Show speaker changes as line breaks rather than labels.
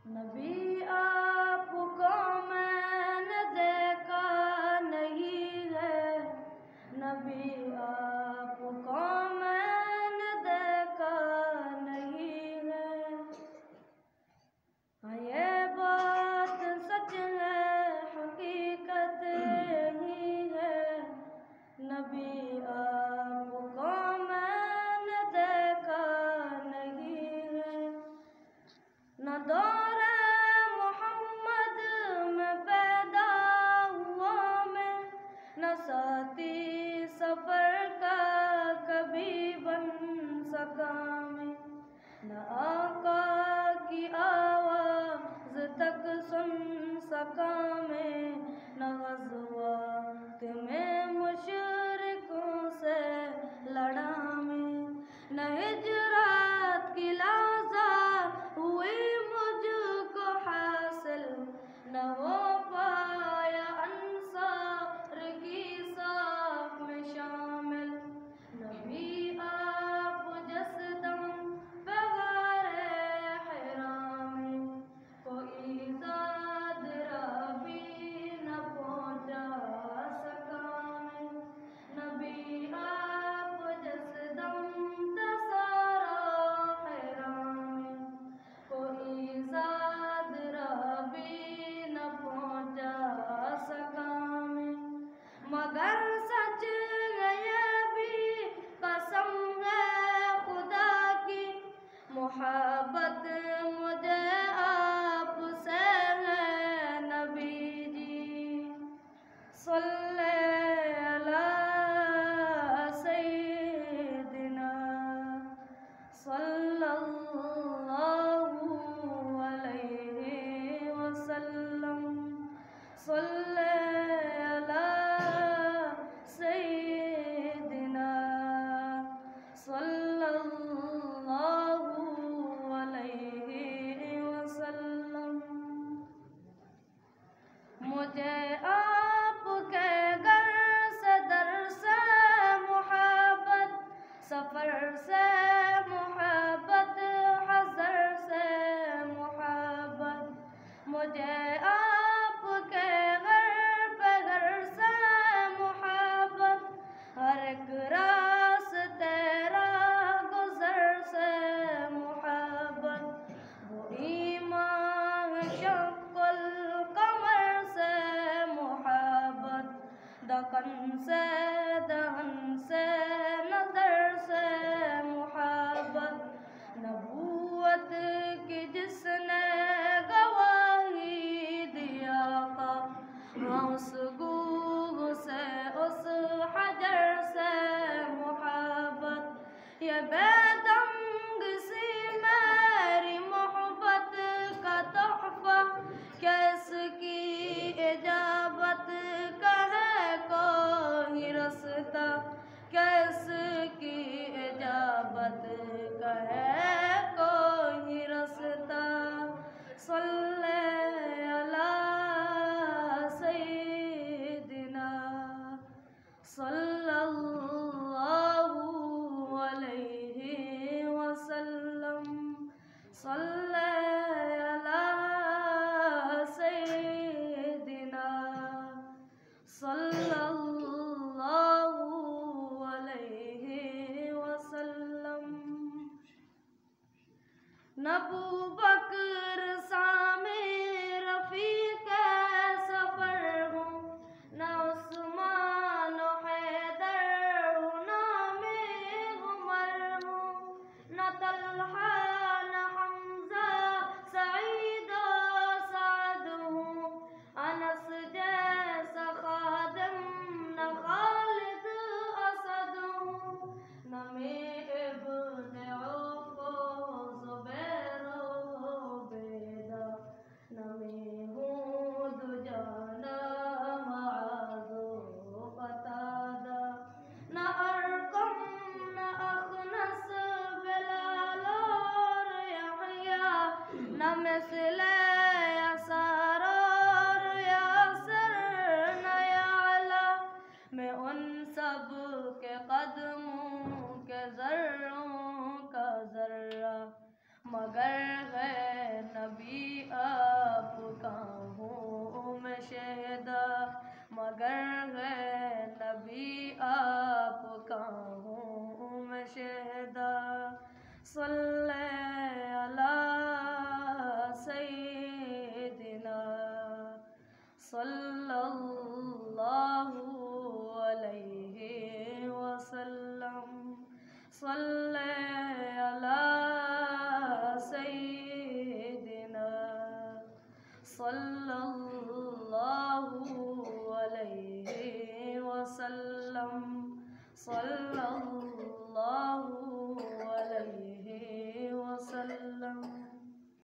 نبی آپ کو میں نے دیکھا نہیں ہے، نبی آپ کو میں نے دیکھا نہیں ہے۔ ہاں یہ بات سچ ہے، حقیقت ہی ہے، نبی آپ کو میں نے دیکھا نہیں ہے۔ نہ دور محمد میں پیدا ہوا میں، نہ ساتھی سفر کا کبھی بن سکا میں، نہ آقا کی آواز تک سن سکا میں، نہ غزوات میں مشرکوں سے لڑا میں، نہ ہجرات کی لحظہ ہوئی مجھ کو حاصل، نہ ہو پایا انصار کی صف میں شامل۔ نبی آپ جس دم پہ غار حرا میں، کوئی زاد را بھی نہ پہنچا سکا میں، نبی آپ جس دم تھا سارا حرا میں، کوئی زاد را بھی نہ پہنچا سکا میں۔ مگر سچ ہے یہ بھی قسم ہے خدا کی، محبت مجھے آپ سے ہے نبی جی۔ صلی علی سیدنا صلی اللہ علیہ وسلم، صلی علی سیدنا صلی اللہ علیہ وسلم۔ مجھے آپ کے گھر سے در سے محبت، سفر سے محبت، حضر سے محبت، مجھے آپ کے گھر سے محبت، ہر ایک راستے راہ گزر سے محبت، وہ ایمان شق القمر سے محبت، دکن سے دہن سے نظر سے محبت، نبوت کی جس نے گواہی دیا کا، ہاں اس گوہ سے اس حجر سے محبت، یہ بے دنگ سی میری محبت کا تحفہ، کیا اس کی اجابت کا ہے کوئی رستہ، کیا اس کی اجابت کا ہے کوئی رستہ۔ صلی علی سیدنا صلی اللہ علیہ وسلم، صلی علی سیدنا صلی اللہ علیہ وسلم۔ نہ ابوبکر سامع رفیق سفر ہوں، نہ عثمان و حیدر ہوں، نام عمر ہوں، نہ طلحہ نہ حمزہ سعید و سعد ہوں، انس جیسا خادم نہ خالد اسد ہوں، نہ میں ابن عوف و زبیر و عبیدہ، نہ میں ہوں دجانہ معاذ و قتادہ، نہ ارقم نہ اخنس بلال اور یحییٰ، نہ مثل یسار اور یاسر نہ یعلا، میں ان سب کے قدموں کے ذروں کا ذرہ، مگر ہے نبی الله عليه وسلم صلى الله